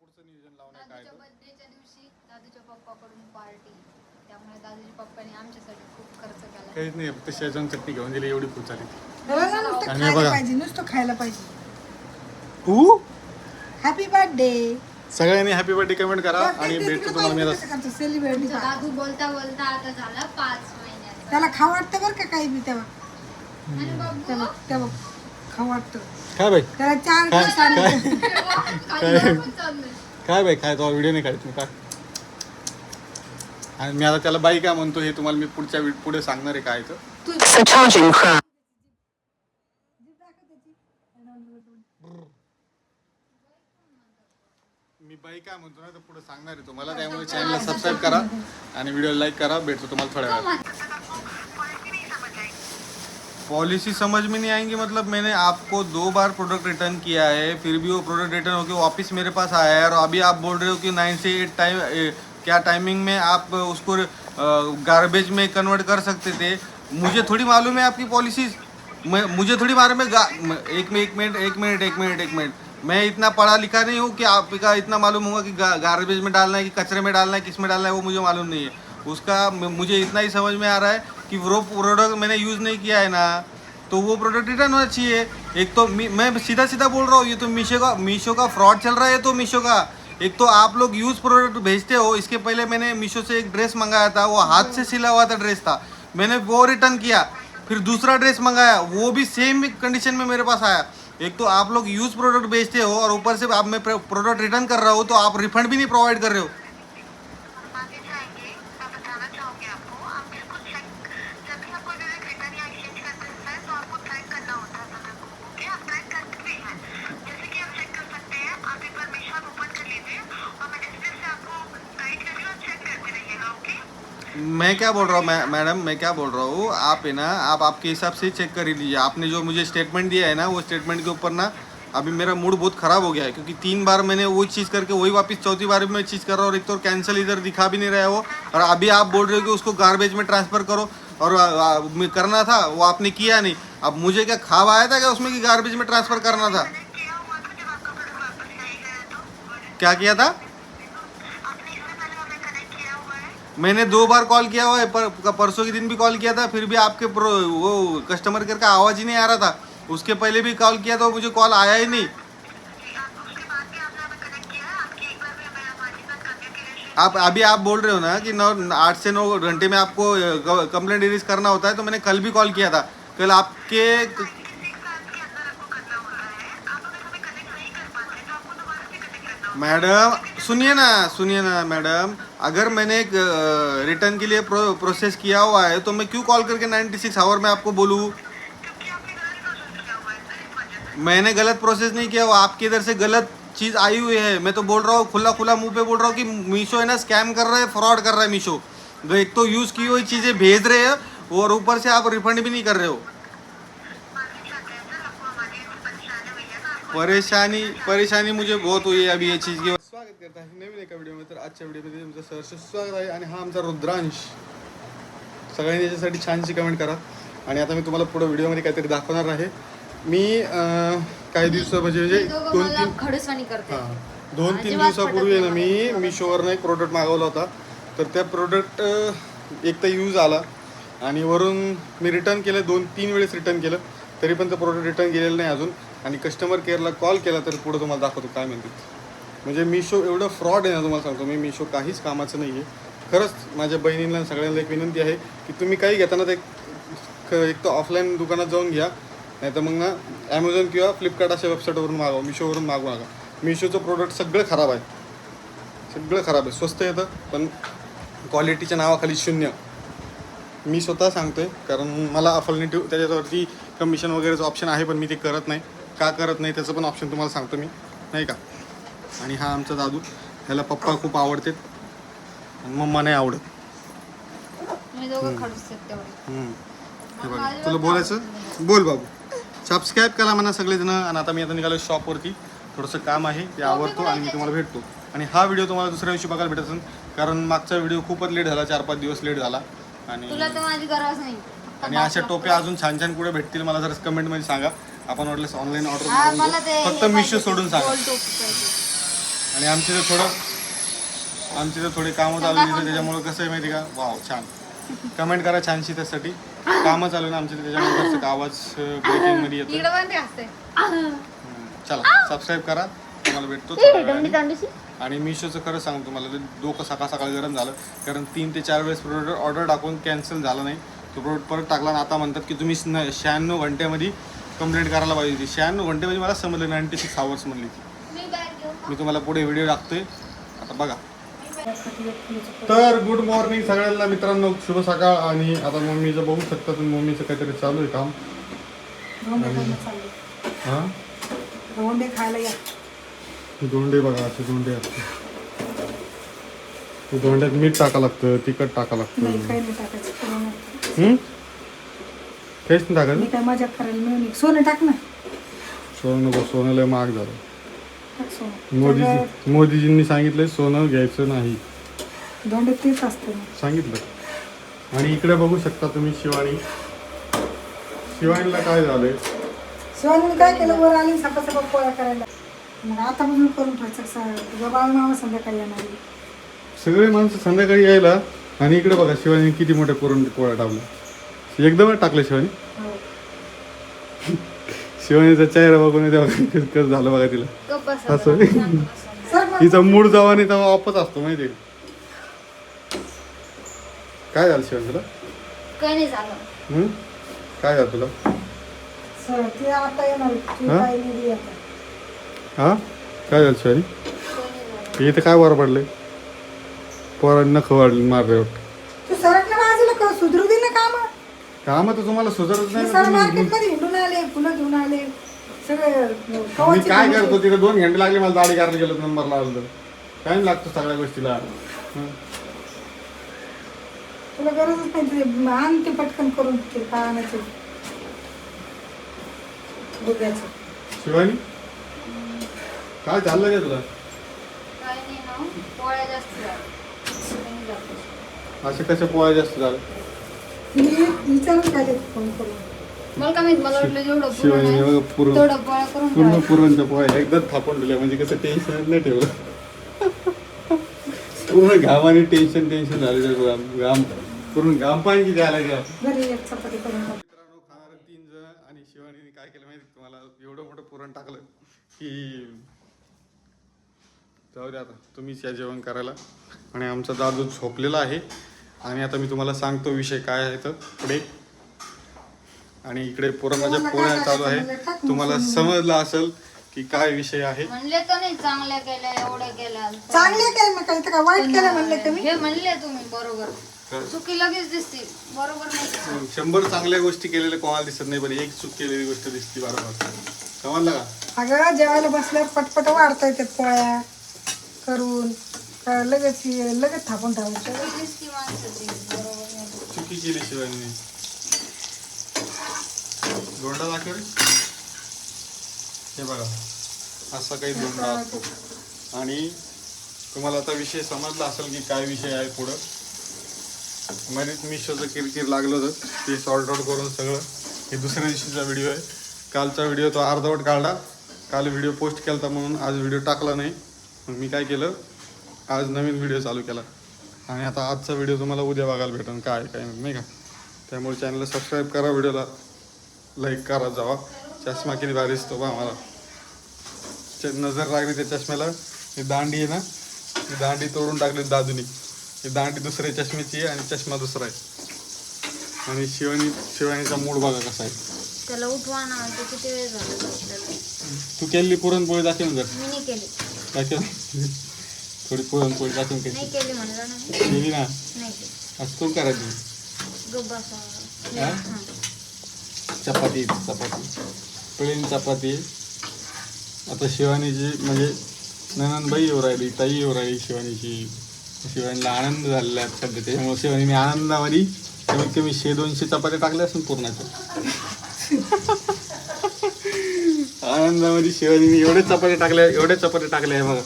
पुढचं नियोजन लावणार काय दादूच्या बर्थडेच्या दिवशी दादूच्या पप्पाकडून पार्टी, त्यामुळे दादूच्या पप्पाने आमच्यासाठी खूप खर्च केला. काहीच नाही, फक्त शेजवान चटणी घेऊन दिली, एवढी खूप झाली. नुसतं आणि खायला बघा. पाहिजे, नुसतं खायला पाहिजे. Happy birthday. सगळ्यांनी हॅपी बर्थडे कमेंट करा आणि भेटतो तुम्हाला मी आता. सेलिब्रेटी दादू बोलता बोलता आता झाला 5 महिन्याचा. त्याला खाऊ वाटतं बरं का काही बी तेव्हा. आणि बाबू तेव्हा खाऊ वाटतं काय बाई त्याला 4 दिवस आले. खायला पण चाललंय. काय बाई काय तो व्हिडिओ नाही काढत मी काय. आणि मी आता त्याला बाई काय म्हणतो हे तुम्हाला मी पुढे सांगणार आहे काय तर. मी बाई काय म्हणतो ना तर पुढे सांगणार आहे तुम्हाला, त्यामुळे चॅनलला सबस्क्राईब करा आणि व्हिडिओ लाईक करा. भेटतो तुम्हाला थोड्या वेळात. पॉलिसी समझ में नहीं आएंगी मतलब मैंने आपको 2 बार प्रोडक्ट रिटर्न किया है, फिर भी वो प्रोडक्ट रिटर्न होकर वापस मेरे पास आया है, और अभी आप बोल रहे हो कि 9 से 8 क्या टाइमिंग में आप उसको गार्बेज में कन्वर्ट कर सकते थे. मुझे थोड़ी मालूम है आपकी पॉलिसीज. मुझे थोड़ी मालूम है. एक मिनट. मैं इतना पढ़ा लिखा नहीं हूँ कि आपका इतना मालूम होगा कि गार्बेज में डालना है कि कचरे में डालना है, किस में डालना है, वो मुझे मालूम नहीं है. उसका मुझे इतना ही समझ में आ रहा है कि वो प्रोडक्ट मैंने यूज़ नहीं किया है ना, तो वो प्रोडक्ट रिटर्न होना चाहिए. एक तो मैं सीधा बोल रहा हूँ, ये तो मीशो का फ्रॉड चल रहा है. तो मीशो का एक तो आप लोग यूज़ प्रोडक्ट भेजते हो. इसके पहले मैंने मीशो से एक ड्रेस मंगाया था, वो हाथ से सिला हुआ था ड्रेस था, मैंने वो रिटर्न किया. फिर दूसरा ड्रेस मंगाया, वो भी सेम कंडीशन में मेरे पास आया. एक तो आप लोग यूज़ प्रोडक्ट बेचते हो और ऊपर से आप मैं प्रोडक्ट रिटर्न कर रहा हूँ, तो आप रिफंड भी नहीं प्रोवाइड कर रहे हो. मैं क्या बोल रहा हूँ मैडम, मैं क्या बोल रहा हूँ, आप है ना, आप आपके हिसाब से चेक कर ही लीजिए. आपने जो मुझे स्टेटमेंट दिया है ना, वो स्टेटमेंट के ऊपर ना अभी मेरा मूड बहुत ख़राब हो गया है, क्योंकि 3 बार मैंने वो चीज़ करके वही वापस चौथी बार भी मैं चीज़ कर रहा हूँ. और एक तो कैंसिल इधर दिखा भी नहीं रहा है वो, और अभी आप बोल रहे हो कि उसको गार्बेज में ट्रांसफ़र करो, और करना था वो आपने किया नहीं. अब मुझे क्या ख्वाब आया था क्या उसमें कि गार्बेज में ट्रांसफ़र करना था? क्या किया था? मैंने 2 बार कॉल किया हुआ है, परसों के दिन भी कॉल किया था, फिर भी आपके वो कस्टमर केयर का आवाज़ ही नहीं आ रहा था. उसके पहले भी कॉल किया तो मुझे कॉल आया ही नहीं. आप अभी आप बोल रहे हो ना कि 8 से 9 घंटे में आपको कंप्लेंट रिलीज करना होता है, तो मैंने कल भी कॉल किया था. कल आपके मैडम सुनिए ना मैडम, अगर मैंने रिटर्न के लिए प्रोसेस किया हुआ है तो मैं क्यों कॉल करके 96 आवर में आपको बोलूँ? मैंने गलत प्रोसेस नहीं किया हुआ, आपके इधर से गलत चीज़ आई हुई है. मैं तो बोल रहा हूँ खुला मुंह पे बोल रहा हूँ कि मीशो है ना स्कैम कर रहा है, फ्रॉड कर रहा है मीशो. एक तो यूज़ की हुई चीज़ें भेज रहे हैं और ऊपर से आप रिफंड भी नहीं कर रहे हो. परेशानी मुझे बहुत हुई है अभी ये चीज़ की. स्वागत करता है नवीन एका व्हिडिओ मध्ये. तर आजच्या व्हिडिओमध्ये तुमचं सहर्ष स्वागत आहे. आणि हा आमचा रुद्रांश. सगळ्यांनी याच्यासाठी छानशी कमेंट करा. आणि आता मी तुम्हाला पुढे व्हिडिओमध्ये काहीतरी दाखवणार आहे. मी काही दिवस म्हणजे 2-3 खडूसवाणी करते. 2-3 दिवसापूर्वी आहे ना मी मीशोवरनं एक प्रोडक्ट मागवला होता. तर त्या प्रोडक्ट एक तर यूज आला आणि वरून मी रिटर्न केलं, 2-3 वेळेस रिटर्न केलं, तरी पण ते प्रोडक्ट रिटर्न केलेलं नाही अजून. आणि कस्टमर केअरला कॉल केला तर पुढे तुम्हाला दाखवतो काय म्हणते. म्हणजे मीशो एवढं फ्रॉड आहे ना, तुम्हाला सांगतो मी, मीशो काहीच कामाचं नाही आहे. खरंच माझ्या बहिणींना सगळ्यांना एक विनंती आहे की तुम्ही काही घेताना ते एक तर ऑफलाईन दुकानात जाऊन घ्या, नाही तर मग ना ॲमेझॉन किंवा फ्लिपकार्ट अशा वेबसाईटवरून मागवा, मीशोवरून मागवा नका. मीशोचं प्रोडक्ट सगळं खराब आहे. स्वस्त येतं पण क्वालिटीच्या नावाखाली 0. मी स्वतः सांगतो आहे, कारण मला अल्टरनेटिव्ह त्याच्यावरती कमिशन वगैरेचं ऑप्शन आहे, पण मी ते करत नाही. का करत नाही त्याचं पण ऑप्शन तुम्हाला सांगतो मी, नाही का. आणि हा आमचा दादू, ह्याला पप्पा खूप आवडते आणि मम्मा नाही आवडत. मी दोघं खडूस आहेत तेवढे. हे बघा, तुला बोलायचं बोल बाबू. सबस्क्राईब करा म्हणा सगळेजण. आणि आता मी निघालो शॉपवरती, थोडंसं काम आहे ते आवरतो आणि मी तुम्हाला भेटतो. आणि हा व्हिडिओ तुम्हाला दुसऱ्या दिवशी बघायला भेटत असेल, कारण मागचा व्हिडिओ खूपच लेट झाला, 4-5 दिवस लेट झाला. आणि तुला तर माझी गरज नाही. आणि अशा टोप्या अजून छान कुठे भेटतील मला जरा कमेंटमध्ये सांगा. आपण वाटल्यास ऑनलाईन ऑर्डर करू, फक्त मीशो सोडून सांगा. आणि आमचे तर थोडे कामं चालू आहे त्याच्यामुळे कसं आहे माहिती का वाव छान कमेंट करा छानशी त्यासाठी कामं चालू आहे ना आमचे त्याच्यामुळे कसं का आवाज ब्रेकिंग मध्ये येतो इकडं पण ते असते चला सबस्क्राईब करा तुम्हाला भेटतो थोड्या वेळाने. आणि मिशोचं खरं सांगतो तुम्हाला ते डोकं सकाळ गरम झालं कारण 3 ते 4 वेळेस प्रोडक्ट ऑर्डर टाकून कॅन्सल झालं नाही तो प्रोडक्ट परत टाकला आणि आता म्हणतात की तुम्ही 96 घंट्यामध्ये कंप्लेंट करायला पाहिजे होती 96 घंट्यामध्ये मला समजलं 96 आवर्स म्हणली ती मी तुम्हाला पुढे व्हिडिओ टाकतोय आता बघा. तर गुड मॉर्निंग सगळ्यांना मित्रांनो शुभ सकाळ. आणि आता मम्मीचं बघू शकता तुम्ही मम्मीचं काहीतरी चालू आहे काम. हां दोंडे खायला या दोंडे बघा असे दोंडे असते ते दोंड्यात मीठ टाका लागतं तिखट टाका लागतं नाही काही नाही टाकायचं काहीच नाही टाकायचं मी काय मजा करायला मिळून सोनं टाक ना सोनं नको सोनं लय महाग झालं. टाक सोनं मोदीजींनी सांगितलंय सोनं घ्यायचं नाही दोंडे तेच असतं सांगितलं. आणि इकडे बघू शकता तुम्ही शिवानीला काय झालंय शिवानी काय केलं वर आली सकाळ पोळ्या करायला मग आतापासून करून ठेवायचं बाळ मामा संध्याकाळी येणार आहे. सगळे माणसं संध्याकाळी यायला. आणि इकडे बघा शिवानी किती मोठ्या पुरण पोळ्या टाकल्या एकदमच टाकलं शिवानी हो. शिवानीचा चेहरा बघून तेव्हा कसं झालं बघा तिला असं सर मग तिचा मूड जावा नाही तेव्हा वापस असतो माहिती काय झालं शिवानी तुला काही नाही झालं काय झालं तुला सर ते आता येणार आहे. तू हा? काय नाही आता हा काय झालं शिवानी इथे काय वर पडलंय पोरांना खवाडली मारले तू सरकला बाजूला कर सुधरू दे ना काम तर तुम्हाला सुधारत सर नाही मार्केट मध्ये हिंडून आले फुलं घेऊन आले सगळं मी कवाची काय करतो तिथे 2 घंटे लागले मला दाढी करायला गेलो नंबर लावलं टाइम लागतो सगळ्या गोष्टीला तुला गरजच नाही ते आण ते पटकन करून ते पाण्याचं दुधाचं शिवानी काय चाललं काय तुला काही नाही ना पोळ्या जास्त झाल्या असे कसे पोळ्या जास्त झालं मी विचारून काय ते फोन करून मला काय माहित मला वाटलं जेवढं शिवानी हे बघा पूर्ण तेवढं पोळ्या करून पूर्ण ठेवायचं. पुरणच्या पोळ्या एकदाच थापून दिल्या म्हणजे कसं टेन्शन नाही ठेवलं पूर्ण घामाने टेन्शन झाले घाम पूर्ण घाम पाणी किती आला त्या घरी एक चपाती करून टाक. मित्रांनो खाणारे 3 जण आणि शिवानीने काय केलं माहिती तुम्हाला एवढं मोठं पुरण टाकलं की जाऊ द्या आता तुम्हीच या जेवण करायला. आणि आमचा दादू झोपलेला आहे. आणि आता मी तुम्हाला सांगतो विषय काय आहे तर पुढे. आणि इकडे पुरणाच्या पोळ्या चालू आहे तुम्हाला समजलं असेल की काय विषय आहे. म्हणले तर नाही चांगल्या केल्या एवढ्या केल्या चांगले काय मग काही तर काय वाईट केलं म्हणले का मी हे म्हणले तुम्ही बरोबर चुकी लगेच दिसतील बरोबर नाही 100 चांगल्या गोष्टी केलेल्या कोणाला दिसत नाही पण एक चूक केलेली गोष्ट दिसते बरोबर समजलं का. अगं जेवायला बसल्यावर पटपट वाढता येतात पोळ्या करून का लगेच थापून ठेवायचं दिसती माणसाची बरोबर नाही चुकी केली शिवानी दोंडा दाखव रे. हे बघा असा काही दोंडा असतो. आणि तुम्हाला आता विषय समजला असेल की काय विषय आहे पुढं. मध्येच मिशोचं किरकिर लागलं होतं ते सॉर्ट आउट करून सगळं हे दुसऱ्या दिवशीचा व्हिडिओ आहे. कालचा व्हिडिओ तो अर्धवट काढला काल व्हिडिओ पोस्ट केला होता म्हणून आज व्हिडिओ टाकला नाही. मग मी काय केलं आज नवीन व्हिडिओ चालू केला. आणि आता आजचा व्हिडिओ तुम्हाला उद्या बघायला भेटेल काय काय नाही का. त्यामुळे चॅनलला सबस्क्राईब करा व्हिडिओला लाईक करा जावा. चष्मा किती भारी दिसतो बा मला नजर लागली त्या चष्म्याला. ही दांडी आहे ना ही दांडी तोडून टाकली दादूनी. ही दांडी दुसऱ्या चष्म्याची आहे आणि चष्मा दुसरा आहे. आणि शिवानीचा मूड बघा कसा आहे. त्याला उठवा ना ते किती वेळ झाला आपल्याला. तू केली पुरणपोळी दाखव जर मी नाही केली दाखव थोडी पुरणपोळी दाखव नाही काही केली म्हणलं ना केली ना नाही केली असं कोण करायची गब्बासा चपाती प्लेन चपाती. आता शिवानीची म्हणजे ननंदबाई येऊ राहिली ताई येऊ राहिली शिवानीला आनंद झालेला आहे सध्या. त्याच्यामुळे शिवानीने आनंदामध्ये कमीत कमी 100-200 चपात्या टाकल्या असून पूर्णाच्या आनंदामध्ये शिवानीने एवढ्या चपात्या टाकल्या आहे बघा.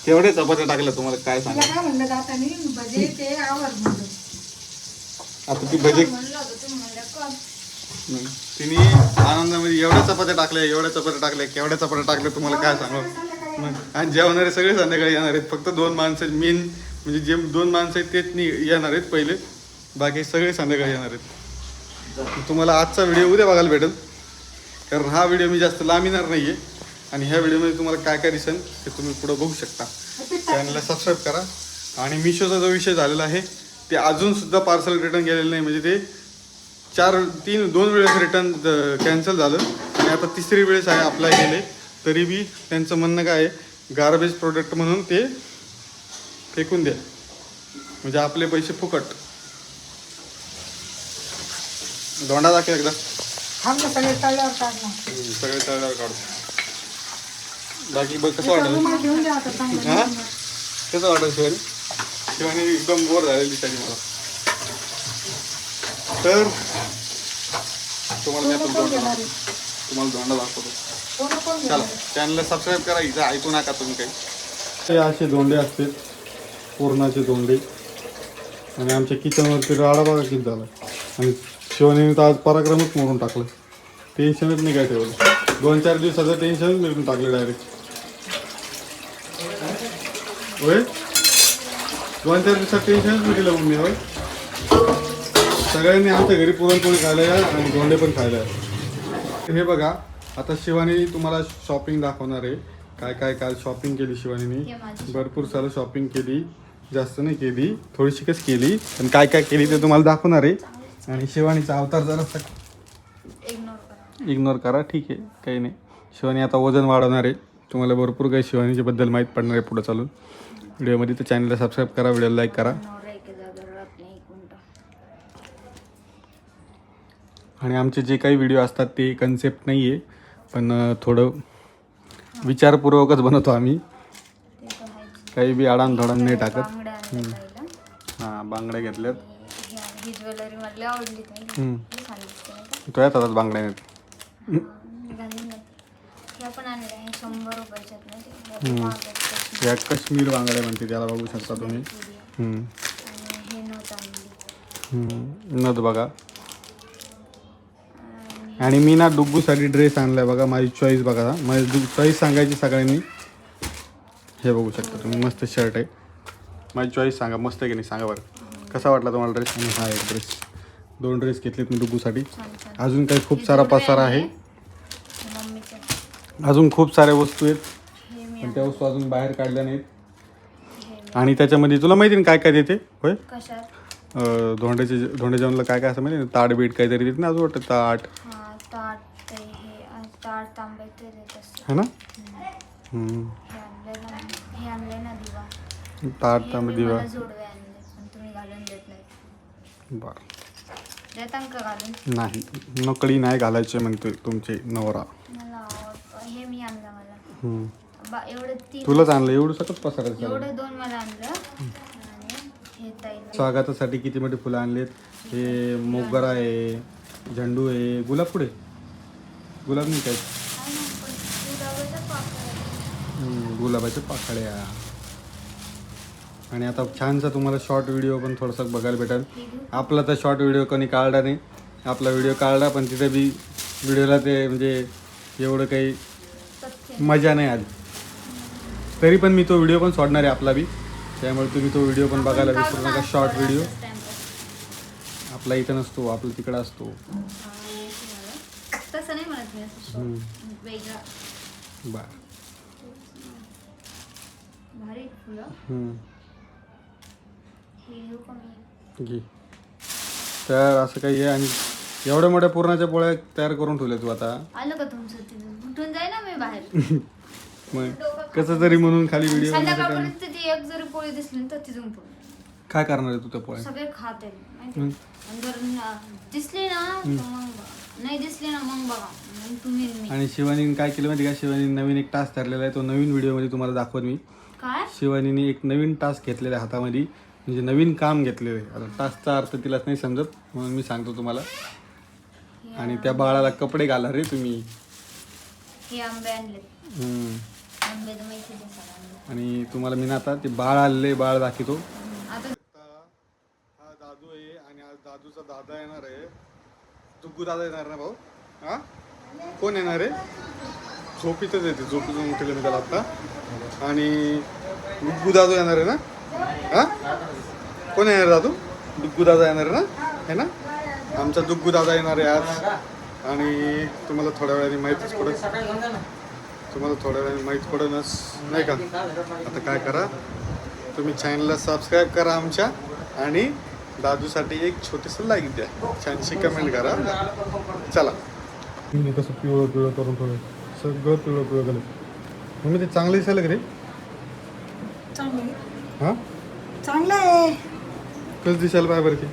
तेवढ्या चपात्या टाकल्या तुम्हाला काय सांगा. काय म्हणलं जाता नाही भजे ते आवर म्हणलं आता ती भजे म्हणलं होतं तुम्ही म्हणलं कर तिने आनंदामध्ये एवढ्या चपात्या टाकल्या केवढ्या चपात्या टाकल्या तुम्हाला काय सांगू. मग आणि जेवणारे सगळे संध्याकाळी येणार आहेत. फक्त 2 माणसं मेन म्हणजे जे 2 माणसं आहेत तेच नाही येणार आहेत पहिले, बाकी सगळे संध्याकाळी येणार आहेत. तुम्हाला आजचा व्हिडिओ उद्या बघायला भेटेल, कारण हा व्हिडिओ मी जास्त लांब येणार नाही आहे. आणि ह्या व्हिडिओमध्ये तुम्हाला काय काय दिसेल ते तुम्ही पुढं बघू शकता. चॅनलला सबस्क्राईब करा. आणि मिशोचा जो विषय झालेला आहे ते अजूनसुद्धा पार्सल रिटर्न गेलेलं नाही, म्हणजे ते 2 वेळेस रिटर्न कॅन्सल झालं आणि आता 3री वेळेस आहे अप्लाय केले. तरी बी त्यांचं म्हणणं काय आहे, गार्बेज प्रोडक्ट म्हणून ते फेकून द्या, म्हणजे आपले पैसे फुकट. दोंडा दाखव एकदा. आमच्या सगळे तळल्यावर काढणार. सगळे तळल्यावर काढू. बाकी बघ कसं वाटलं, रुमाल घेऊन द्या आता चांगलं. हां कसं वाटलं शिवानी? शिवानी एकदम बोर झालेली दिसायची मला. तर तुम्हाला तुम्हाला दोंडा दाखवतो. चला चॅनलला सबस्क्राईब करा. इथं ऐकू नका तुम्ही काही. हे असे दोंडे असते, पूर्णाचे दोंडे. आणि आमच्या किचनवरती राडा बघा किती झाला. आणि शिवानीने तर आज पराक्रमच मोडून टाकलं. टेन्शनच नाही काय ठेवलं. 2-4 दिवसाचं टेन्शनच मिळून टाकलं डायरेक्ट. होय 2-4 दिवसात टेन्शनच मिळलं मम्मी. होय सगळ्यांनी आमच्या घरी पुरणपोळी खायला या आणि दोंडे पण खायला या. हे बघा आता शिवानी तुम्हाला शॉपिंग दाखवणार आहे. काय काय काल शॉपिंग केली शिवानीने. भरपूर सारं शॉपिंग केली, जास्त नाही केली, थोडीशीच केली. पण काय काय केली ते तुम्हाला दाखवणार आहे. आणि शिवानीचा अवतार जरा इग्नोर करा, ठीक आहे काही नाही. शिवानी आता वजन वाढवणार आहे. तुम्हाला भरपूर काही शिवानीच्या बद्दल माहीत पडणार आहे पुढे चालून व्हिडिओमध्ये. तर चॅनलला सबस्क्राईब करा, व्हिडिओला लाईक करा. आणि आमचे जे काही व्हिडिओ असतात ते कन्सेप्ट नाही आहे, पण थोडं विचारपूर्वकच बनवतो आम्ही. काही बी आडानधोडान नाही टाकत. हां बांगड्या घेतल्यात. तो येत हातात बांगड्या नाहीत. या काश्मीर बांगड्या म्हणते त्याला, बघू शकता तुम्ही. नथ बघा. आणि मी ना डुग्गूसाठी ड्रेस आणलाय बघा. माझी चॉईस बघा, माझी चॉईस सांगायची सगळ्यांनी. हे बघू शकता तुम्ही, मस्त शर्ट आहे. माझी चॉईस सांगा, मस्त आहे की नाही सांगा बरं. कसा वाटला तुम्हाला ड्रेस? आणि हा एक ड्रेस, 2 ड्रेस घेतलेत मी डुग्गूसाठी. अजून काही खूप सारा पसारा आहे. अजून खूप साऱ्या वस्तू आहेत, पण त्या वस्तू अजून बाहेर काढल्या नाहीत. आणि त्याच्यामध्ये तुला माहिती ना काय काय देते? होय धोंड्या जेवणाला काय काय असं माहिती ना, ताट बीट काहीतरी देते ना. अजून वाटतं ताट है ना. ताट तांबे दिवा. बरं नाही, नकळी नाही घालायचे म्हणते तुमचे नवरा. तुलाच आणलं एवढं सकत पसारायचं. स्वागतासाठी किती मोठी फुलं आणलेत. हे मोगरा आहे, झेंडू आहे, गुलाब. पुढे गुलाब नाही काय, गुलाबाच्या पाकळ्या. आणि आता छानसा तुम्हाला शॉर्ट व्हिडिओ पण थोडासा बघायला भेटेल. आपला तर शॉर्ट व्हिडिओ कोणी काढला नाही. आपला व्हिडिओ काढला पण तिथे बी व्हिडिओला ते म्हणजे एवढं काही मजा नाही आली. तरी पण मी तो व्हिडिओ पण सोडणार आहे आपला बी. त्यामुळे तुम्ही तो व्हिडिओ पण बघायला विसरू नका. शॉर्ट व्हिडिओ आपला इथं नसतो, आपला तिकडं असतो. घे. तर असं काही आहे. आणि एवढ्या मोठ्या पुरणाच्या पोळ्या तयार करून ठेवल्या तू आता. आलं का तुमचं तिथून जाय ना मी बाहेर. मग कसं तरी म्हणून खाली व्हिडिओ संध्याकाळपर्यंत ती एक जरी पोळी दिसली तर तिथून काय करणार आहे तू त्या पोळ्या? सगळे खाते माहिती. जर दिसली ना मग नाही दिसली ना मग बघा तुम्ही. आणि शिवानीने काय केलं माहिती का? शिवानी नवीन एक टास्क ठरलेला आहे. तो नवीन व्हिडिओमध्ये तुम्हाला दाखवत मी. काय शिवानीने एक नवीन टास्क घेतलेला आहे हातामध्ये, म्हणजे नवीन काम घेतलेलं आहे. आता टास्कचा अर्थ तिलाच नाही समजत म्हणून मी सांगतो तुम्हाला. आणि त्या बाळाला कपडे घाला रे तुम्ही. हे आंबे आणले. आंबे तर माहिती आहे सगळ्यांना. आणि तुम्हाला मी ना आता ते बाळ आलेले बाळ दाखवतो. आता हा दादू आहे आणि आज दादूचा दादा येणार आहे. दुग्गू दादा येणार ना भाऊ. हा कोण येणार आहे? झोपीतच येते, झोपीतून उठले मी त्याला आत्ता. आणि डुग्गू दादू येणार आहे ना? हा, कोण येणार दादू? डुग्गू दादा येणार आहे ना? है ना? आमचा डुग्गू दादा येणार आहे आज. आणि तुम्हाला थोड्या वेळाने माहितीच पडेल, तुम्हाला थोड्या वेळाने माहीत पडेलच नाही का. आता काय करा, तुम्ही चॅनलला सबस्क्राईब करा आमच्या, आणि दादूसाठी एक छोटीसं लाईक द्या, छानशी कमेंट करा. चला. मी कसं पिवळं पिवळं करून थोडं सगळं पिवळं पिवळं केलं. मग ते चांगलं दिसायला का रे? चांगलं हां, चांगलं आहे. कसं दिसायला पाहिजे बरं की?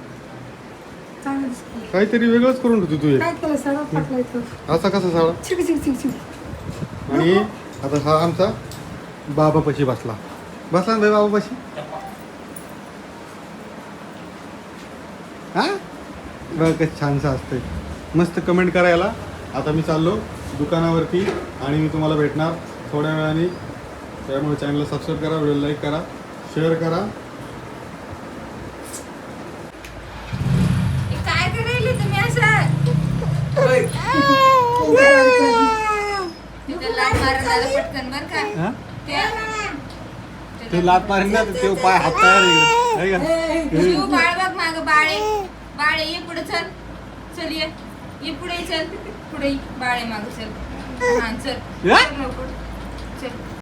चांगलं दिसतंय. काहीतरी वेगळंच करून ठेवतो तू. काय केलं सगळं टाकलायचं असा कसा साळा? चिक चिक चिक चिक. आणि आता हा आमचा बाबापाशी बसला ना भाई, बाबापाशी. हा बघ कसं छानसं असतंय. मस्त कमेंट करायला. आता मी चाललो दुकानावरती आणि मी तुम्हाला भेटणार थोड्या वेळाने. त्यामुळे चॅनलला सबस्क्राईब करा, व्हिडिओ लाईक करा, शेअर करा. काय करायले तुम्ही असं? तिथे लाट मारून आलं पटकन बरं का. हा? ते- ते लात मारेन ना, ते पाय हात तयार आहे का? शिव बाळ बघ माग बाळे, बाळे ये पुढे चल, चल ये पुढे चल, पुढे बाळे माग चल. हा चल या? लवकर. चल.